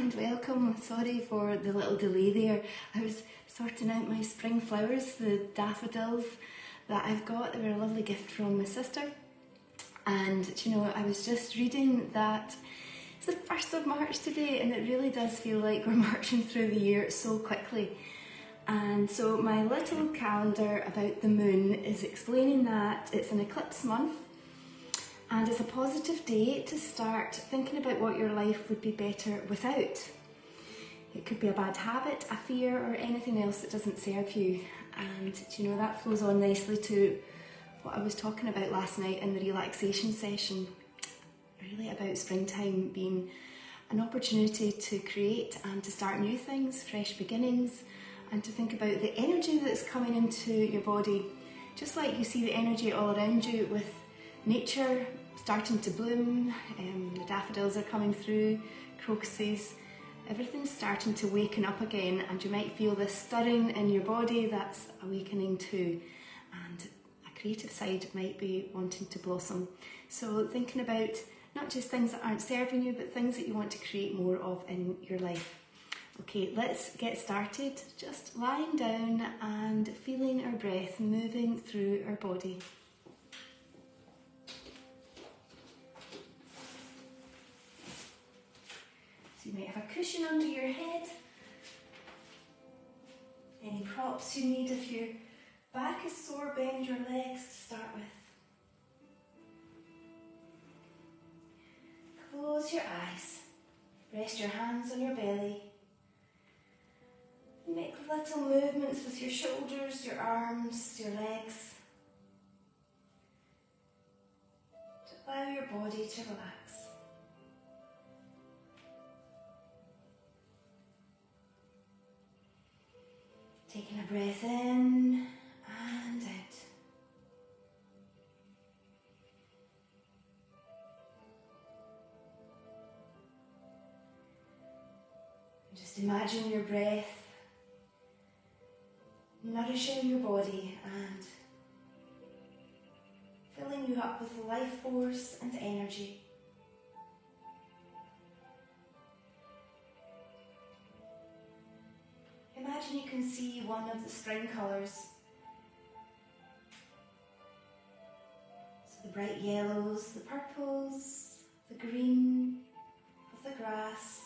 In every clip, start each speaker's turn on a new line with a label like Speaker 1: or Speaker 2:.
Speaker 1: and welcome. Sorry for the little delay there. I was sorting out my spring flowers, the daffodils that I've got. They were a lovely gift from my sister. And you know, I was just reading that it's the 1st of March today, and it really does feel like we're marching through the year so quickly. And so my little calendar about the moon is explaining that it's an eclipse month, and it's a positive day to start thinking about what your life would be better without. It could be a bad habit, a fear, or anything else that doesn't serve you. And you know, that flows on nicely to what I was talking about last night in the relaxation session, really about springtime being an opportunity to create and to start new things, fresh beginnings, and to think about the energy that's coming into your body. Just like you see the energy all around you with nature starting to bloom, the daffodils are coming through, crocuses, everything's starting to waken up again, and you might feel this stirring in your body that's awakening too, and a creative side might be wanting to blossom. So thinking about not just things that aren't serving you, but things that you want to create more of in your life. Okay, let's get started. Just lying down and feeling our breath moving through our body. So you might have a cushion under your head. Any props you need. If your back is sore, bend your legs to start with. Close your eyes. Rest your hands on your belly. Make little movements with your shoulders, your arms, your legs, to allow your body to relax. Taking a breath in and out. Just imagine your breath nourishing your body and filling you up with life force and energy. Imagine you can see one of the spring colours. So the bright yellows, the purples, the green of the grass,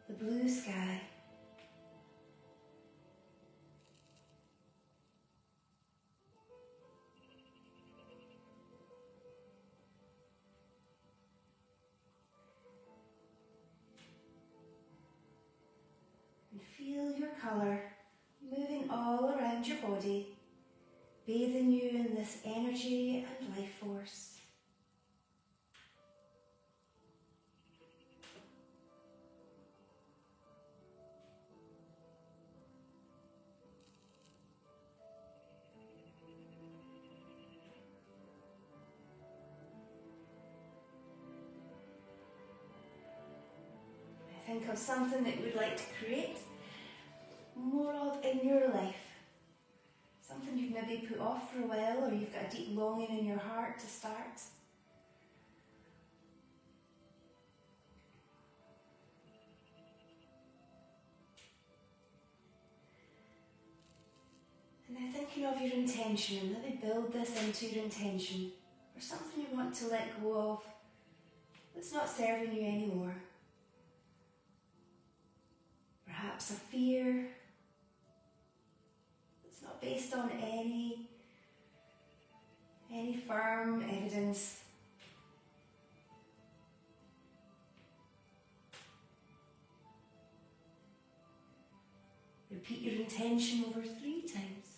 Speaker 1: the blue sky. Feel your colour moving all around your body, bathing you in this energy and life force. Think of something that you would like to create more of in your life. Something you've maybe put off for a while, or you've got a deep longing in your heart to start. And then thinking of your intention, and maybe build this into your intention, or something you want to let go of that's not serving you anymore. Perhaps a fear that's not based on any firm evidence. Repeat your intention over 3 times.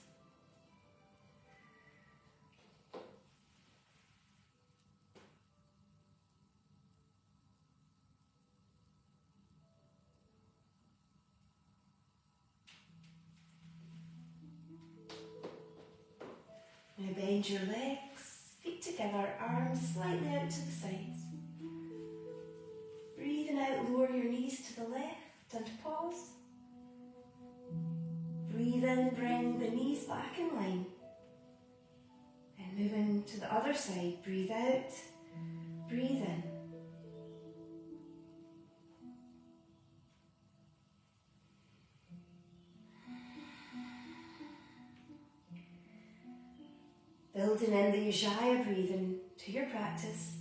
Speaker 1: Now bend your legs, feet together, arms slightly out to the sides. Breathing out, lower your knees to the left and pause. Breathe in, bring the knees back in line. And moving to the other side, breathe out, breathe in. building in the Ujjayi breathing to your practice.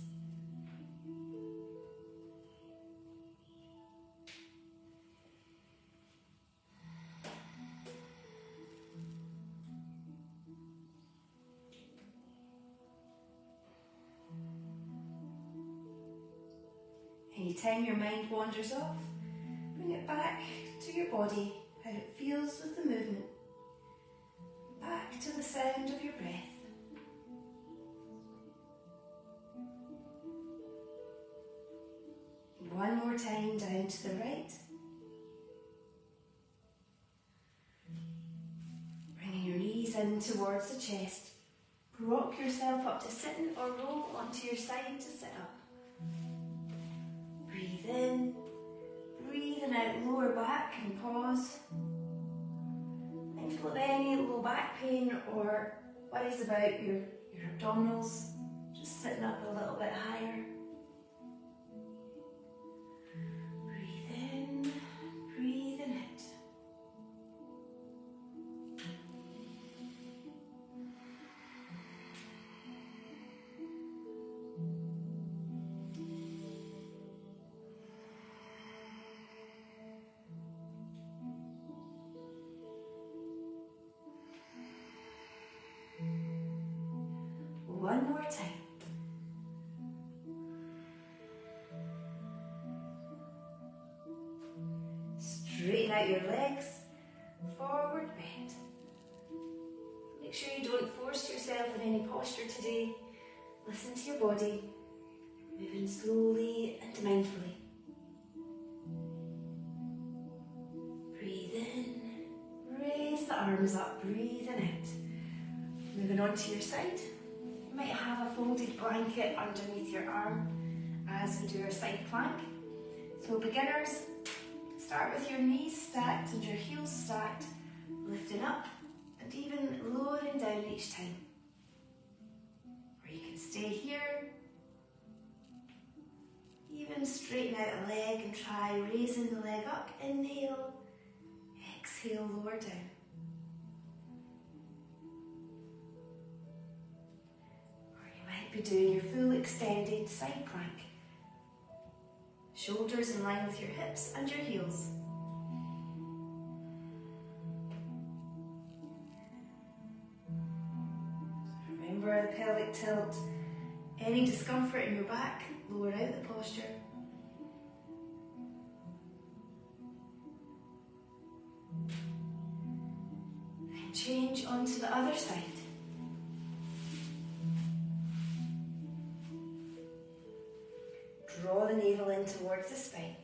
Speaker 1: Anytime your mind wanders off, bring it back to your body, how it feels with the movement. Back to the sound of your breath. One more time down to the right. Bringing your knees in towards the chest. Rock yourself up to sitting or roll onto your side to sit up. Breathe in, breathing out, lower back and pause. Mindful of any low back pain or worries about your abdominals, just sitting up a little bit higher. Breathe in, breathing out. One more time. Straighten out your legs, forward bend. Make sure you don't force yourself in any posture today. Listen to your body, moving slowly and mindfully. Breathe in, raise the arms up, breathing out. Moving on to your side. You might have a folded blanket underneath your arm as we do our side plank. So beginners, start with your knees stacked and your heels stacked, lifting up and even lowering down each time. Or you can stay here, even straighten out a leg and try raising the leg up. Inhale, exhale, lower down. Be doing your full extended side plank. Shoulders in line with your hips and your heels. Remember the pelvic tilt. Any discomfort in your back, lower out the posture. And change onto the other side. Draw the navel in towards the spine.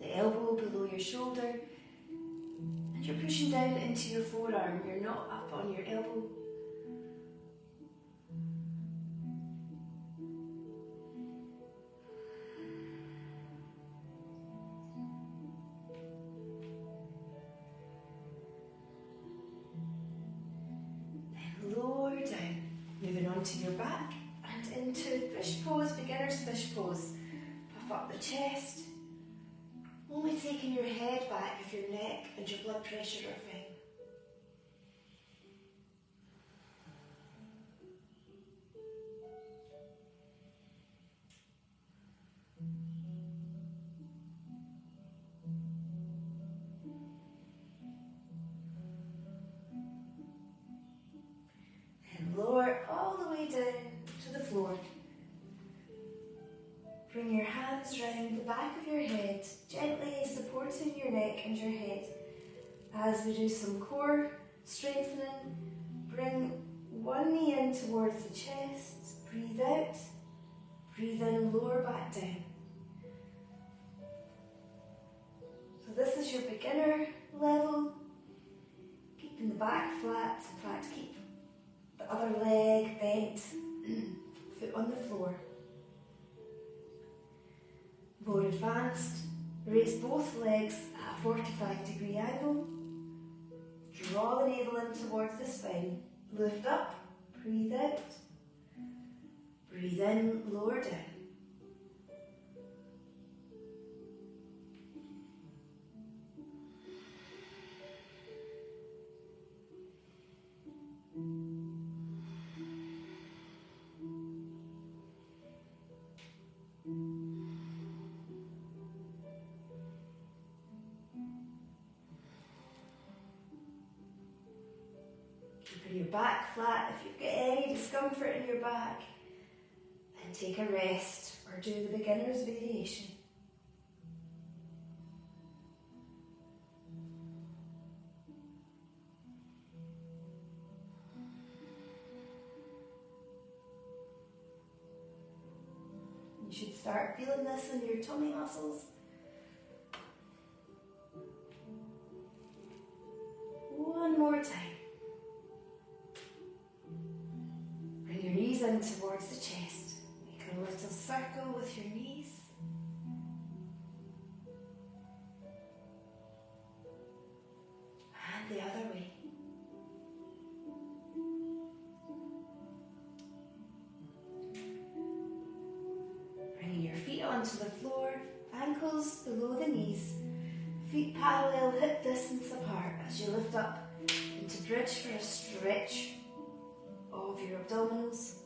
Speaker 1: The elbow below your shoulder, and you're pushing down into your forearm. You're not up on your elbow. Then lower down, moving onto your back. Into fish pose, beginner's fish pose. Puff up the chest. Only taking your head back if your neck and your blood pressure are fine. And lower all the way down to the floor. Bring your hands round the back of your head, gently supporting your neck and your head. As we do some core strengthening, bring one knee in towards the chest, breathe out, breathe in, lower back down. So this is your beginner level, keeping the back flat, in fact keep the other leg bent, foot on the floor. More advanced, raise both legs at a 45-degree angle. Draw the navel in towards the spine. Lift up, breathe out. Breathe in, lower down. your back flat. If you've got any discomfort in your back, then take a rest or do the beginner's variation. You should start feeling this in your tummy muscles. One more time. Bring your knees in towards the chest. Make a little circle with your knees. And the other way. Bringing your feet onto the floor, ankles below the knees. Feet parallel, hip distance apart as you lift up into bridge for a stretch of your abdominals.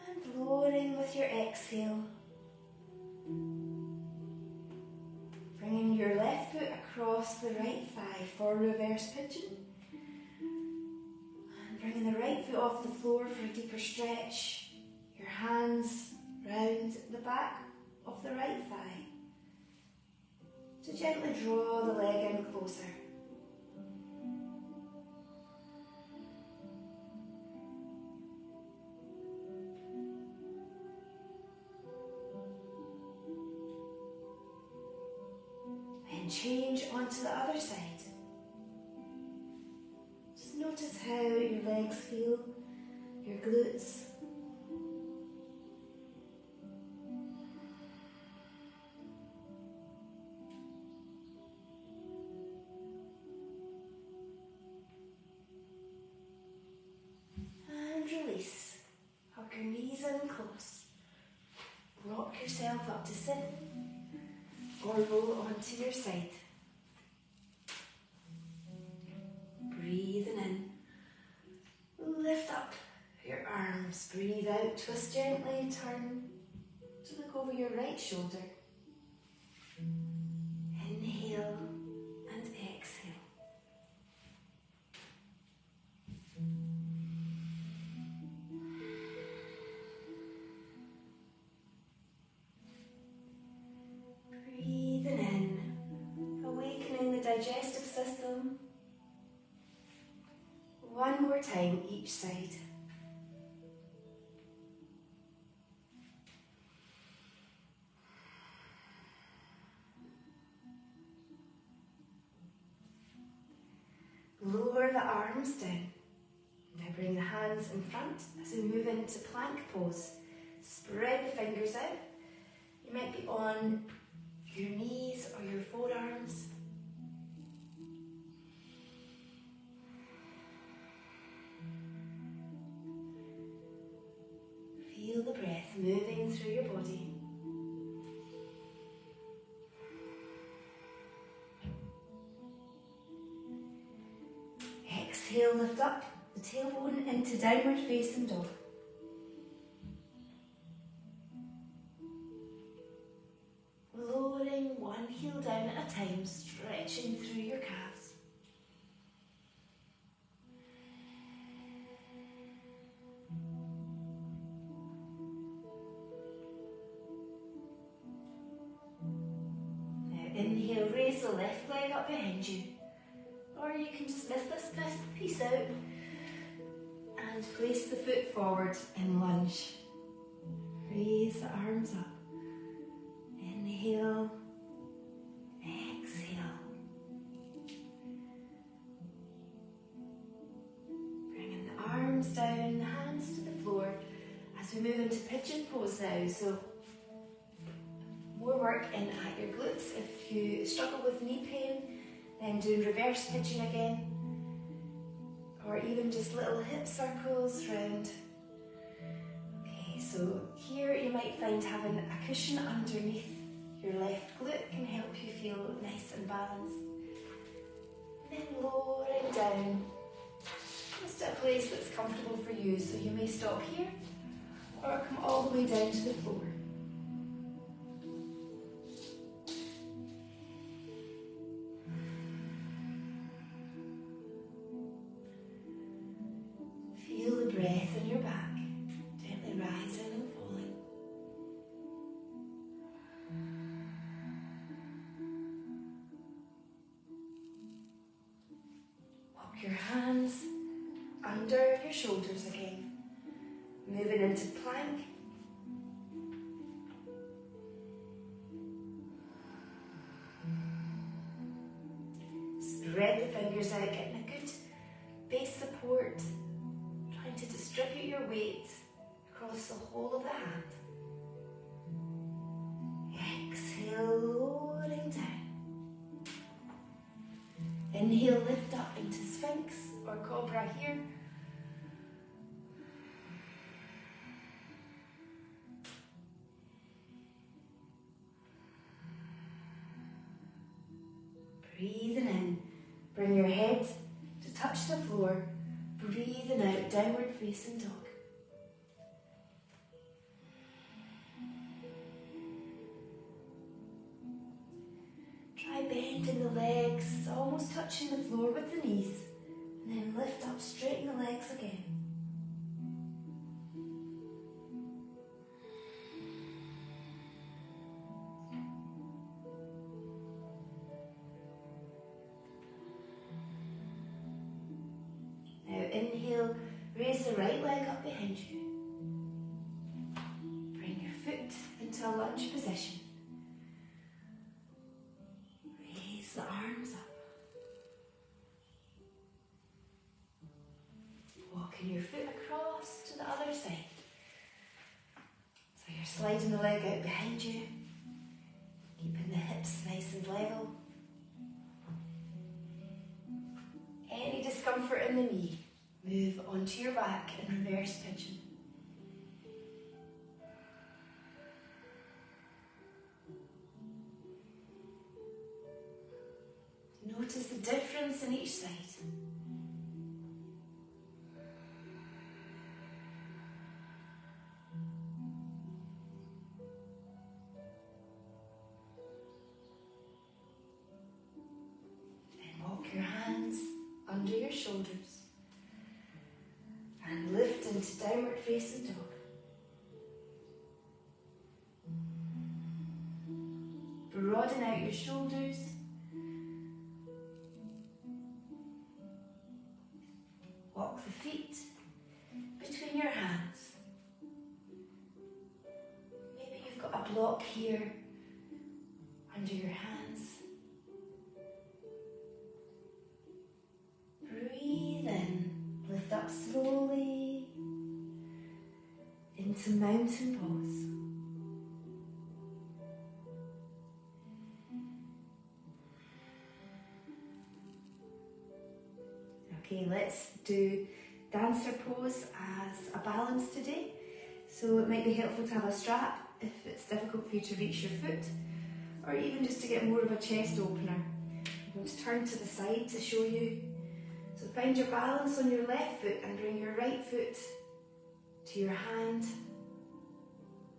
Speaker 1: And lowering with your exhale. Bringing your left foot across the right thigh for reverse pigeon. And bringing the right foot off the floor for a deeper stretch. Your hands round the back of the right thigh. So gently draw the leg in closer. Change onto the other side. Just notice how your legs feel, your glutes. And release. Hug your knees in close. Rock yourself up to sit. Or roll onto your side. Breathing in. Lift up your arms. Breathe out. Twist gently. Turn to look over your right shoulder. Inhale and exhale. Digestive system. One more time each side. Lower the arms down. Now bring the hands in front as we move into plank pose. Spread the fingers out. You might be on your knees or your forearms. Feel the breath moving through your body. Exhale, lift up the tailbone into downward facing dog. Lowering one heel down at a time, stretching through your calves. Inhale, raise the left leg up behind you. Or you can just miss this piece out and place the foot forward in lunge. Raise the arms up. Inhale, exhale. Bringing the arms down, hands to the floor as we move into pigeon pose now. So more work in at your glutes. If you struggle with knee pain, then doing reverse pigeon again, or even just little hip circles round. Okay, so here you might find having a cushion underneath your left glute can help you feel nice and balanced. Then lowering down Just a place that's comfortable for you, so you may stop here or come all the way down to the floor. Feel the breath in your back, gently rising and falling. Walk your hands under your shoulders again, moving into plank. Spread the fingers out, getting a good base support, trying to distribute your weight across the whole of the hand. Exhale, lowering down. Inhale, lift up into Sphinx or Cobra here. Breathing in, bring your head to touch the floor. Breathing out, downward facing dog. Try bending the legs, almost touching the floor with the knees. And then lift up, straighten the legs again. Inhale, raise the right leg up behind you. Bring your foot into a lunge position. Raise the arms up. Walking your foot across to the other side. So you're sliding the leg out behind you, keeping the hips nice and level. Any discomfort in the knee, move onto your back in reverse pigeon. Notice the difference in each side. Then walk your hands under your shoulders and lift into downward facing dog. Broaden out your shoulders. Walk the feet between your hands. Maybe you've got a block here under your hands. Breathe in, lift up slowly into mountain pose. Okay, let's do dancer pose as a balance today. So it might be helpful to have a strap if it's difficult for you to reach your foot, or even just to get more of a chest opener. I'm going to turn to the side to show you. So find your balance on your left foot and bring your right foot to your hand.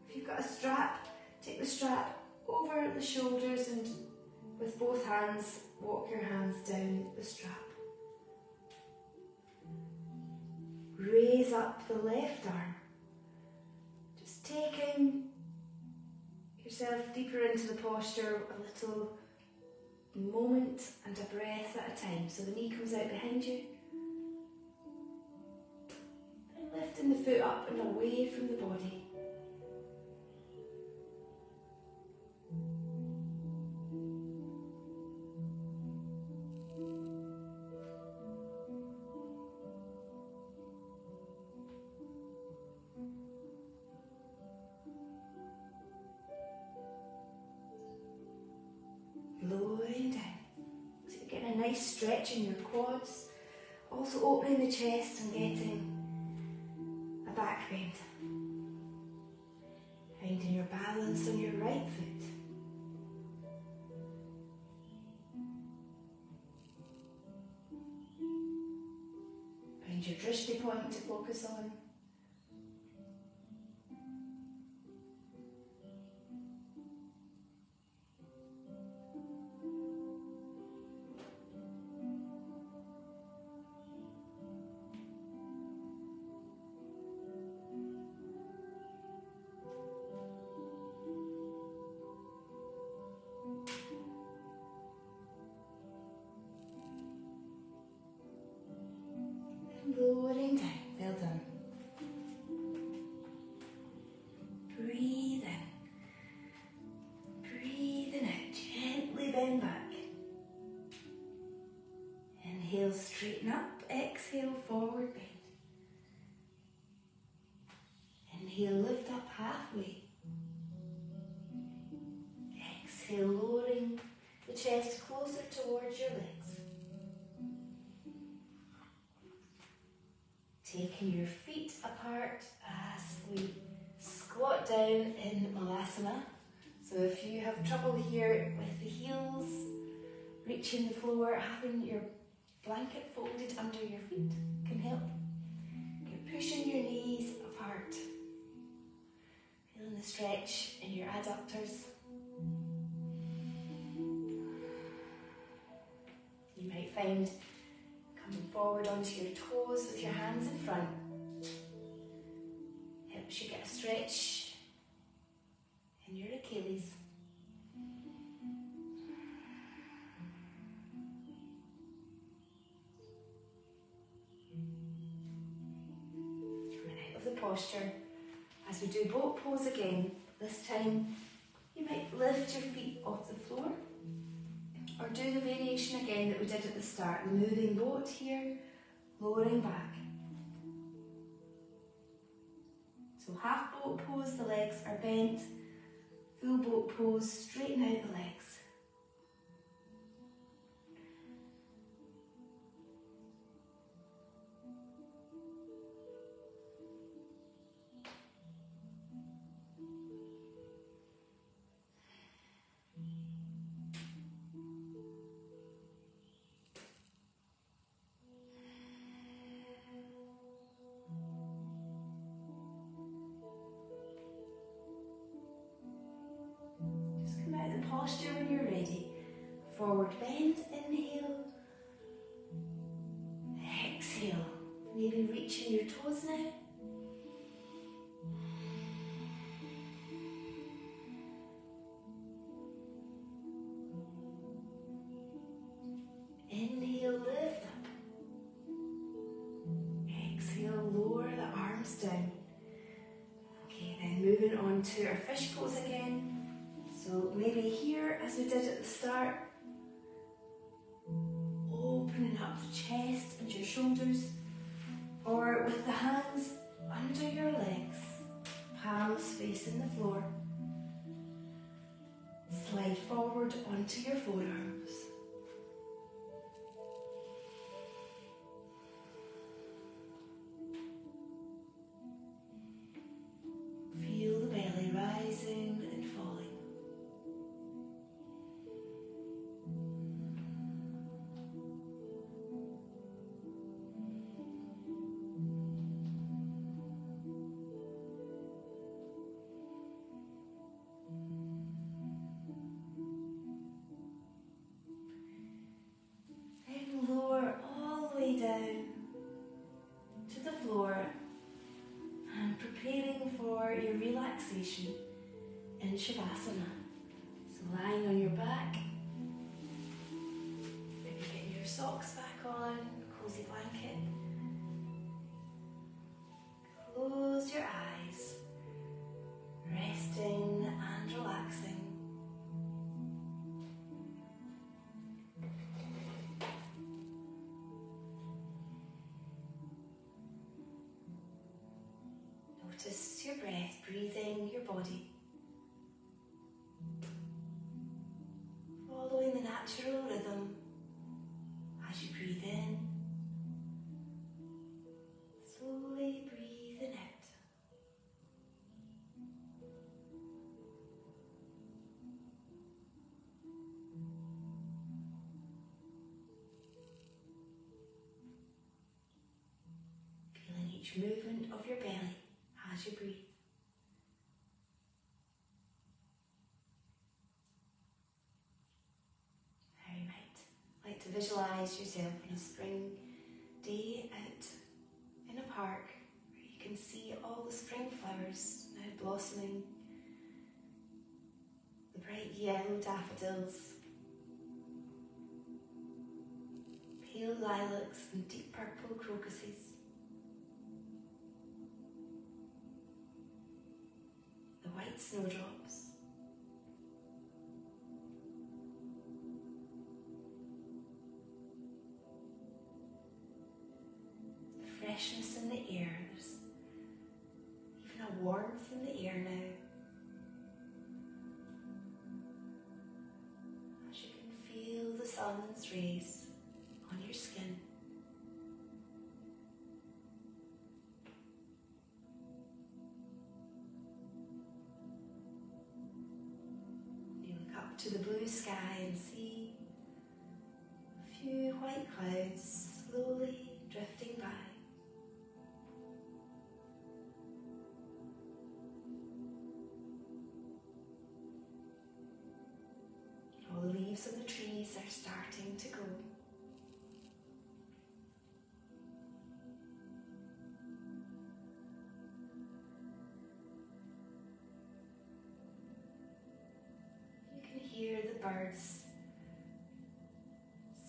Speaker 1: If you've got a strap, take the strap over the shoulders and with both hands, walk your hands down the strap. Raise up the left arm, just taking yourself deeper into the posture, a little moment and a breath at a time. So the knee comes out behind you, and lifting the foot up and away from the body. Lowering down. So you're getting a nice stretch in your quads, also opening the chest and getting a back bend. Finding your balance on your right foot. Find your point to focus on. Lowering down, well done. Breathe in. Breathing out, gently bend back. Inhale, straighten up. Exhale, forward bend. Inhale, lift up halfway. Exhale, lowering the chest closer towards your legs. Taking your feet apart as we squat down in Malasana. So if you have trouble here with the heels, reaching the floor, having your blanket folded under your feet can help. You're pushing your knees apart. Feeling the stretch in your adductors. You might find coming forward onto your toes with your hands in front helps you get a stretch in your Achilles. Coming out of the posture as we do boat pose again. This time you might lift your feet off the floor. Or do the variation again that we did at the start, the moving boat here, lowering back. So half boat pose, the legs are bent. Full boat pose, straighten out the legs. Posture when you're ready. Forward bend, inhale. Exhale. Maybe reaching your toes now. Inhale, lift up. Exhale, lower the arms down. Okay, then moving on to our fish pose again. So maybe here, as we did at the start, opening up the chest and your shoulders, or with the hands under your legs, palms facing the floor, slide forward onto your forearms. Feel the belly rising and falling. Down to the floor and preparing for your relaxation in Shavasana. So lying on your back, maybe getting your socks back on, cozy blanket. Close your eyes, resting and relaxing. Notice your breath, breathing your body. Following the natural rhythm as you breathe in, slowly breathing out. Feeling each movement of your belly as you breathe. Now you might like to visualise yourself on a spring day out in a park where you can see all the spring flowers now blossoming, the bright yellow daffodils, pale lilacs and deep purple crocuses, the white snowdrops, the freshness in the air. There's even a warmth in the air now. As you can feel the sun's rays on your skin. You look up to the blue sky and see a few white clouds slowly drifting by. All the leaves on the trees are starting to go. You can hear the birds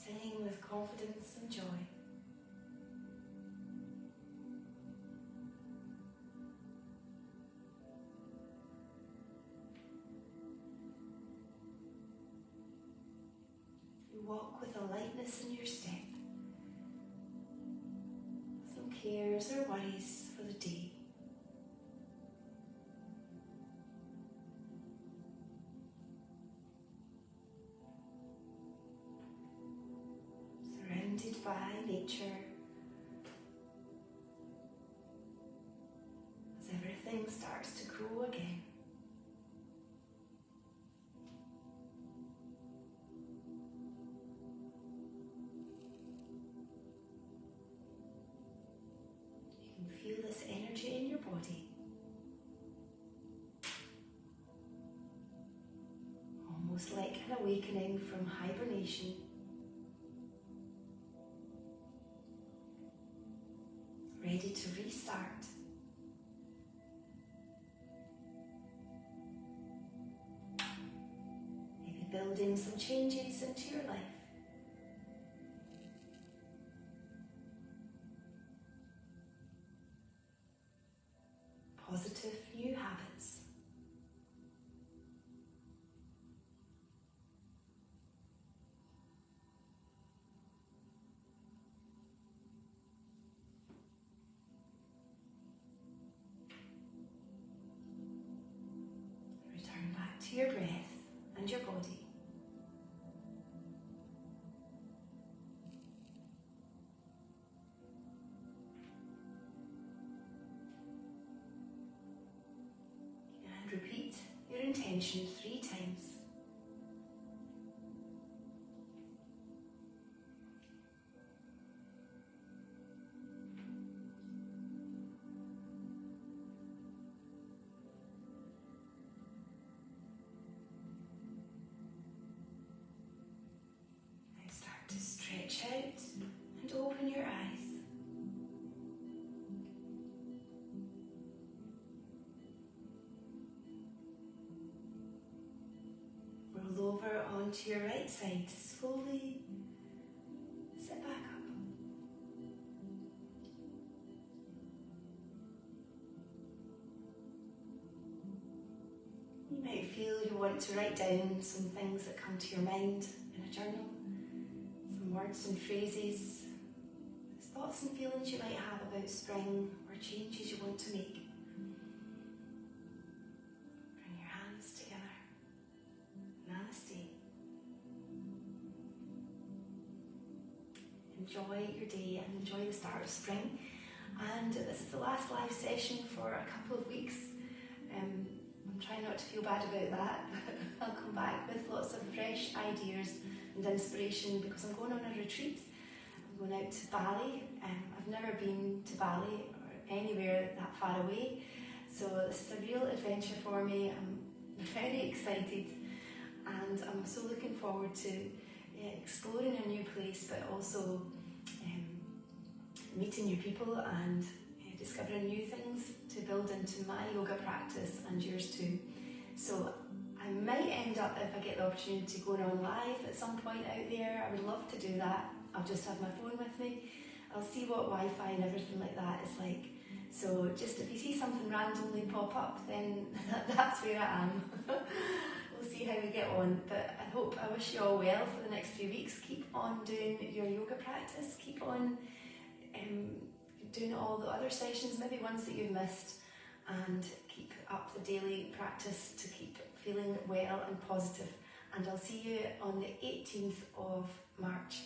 Speaker 1: singing with confidence and joy. You walk with a lightness in your step, with no cares or worries for the day. Surrounded by nature, as everything starts to grow again. You can feel this energy in your body, almost like an awakening from hibernation. Ready to restart. Maybe building some changes into your life. Positive new habits. Return back to your breath and your body. And repeat your intention 3 times. To stretch out and open your eyes. Roll over onto your right side to slowly sit back up. You might feel you want to write down some things that come to your mind in a journal. Words and phrases, thoughts and feelings you might have about spring or changes you want to make. Bring your hands together. Namaste. Enjoy your day and enjoy the start of spring. And this is the last live session for a couple of weeks. I'm trying not to feel bad about that. I'll come back with lots of fresh ideas and inspiration because I'm going on a retreat. I'm going out to Bali. I've never been to Bali or anywhere that far away. So this is a real adventure for me. I'm very excited, and I'm so looking forward to exploring a new place, but also meeting new people and discovering new things to build into my yoga practice and yours too. So I might end up, if I get the opportunity, going on live at some point out there. I would love to do that. I'll just have my phone with me. I'll see what Wi-Fi and everything like that is like. So just if you see something randomly pop up, then that's where I am. We'll see how we get on. But I wish you all well for the next few weeks. Keep on doing your yoga practice. Keep on doing all the other sessions, maybe ones that you've missed, and keep up the daily practice to keep feeling well and positive. And I'll see you on the 18th of March.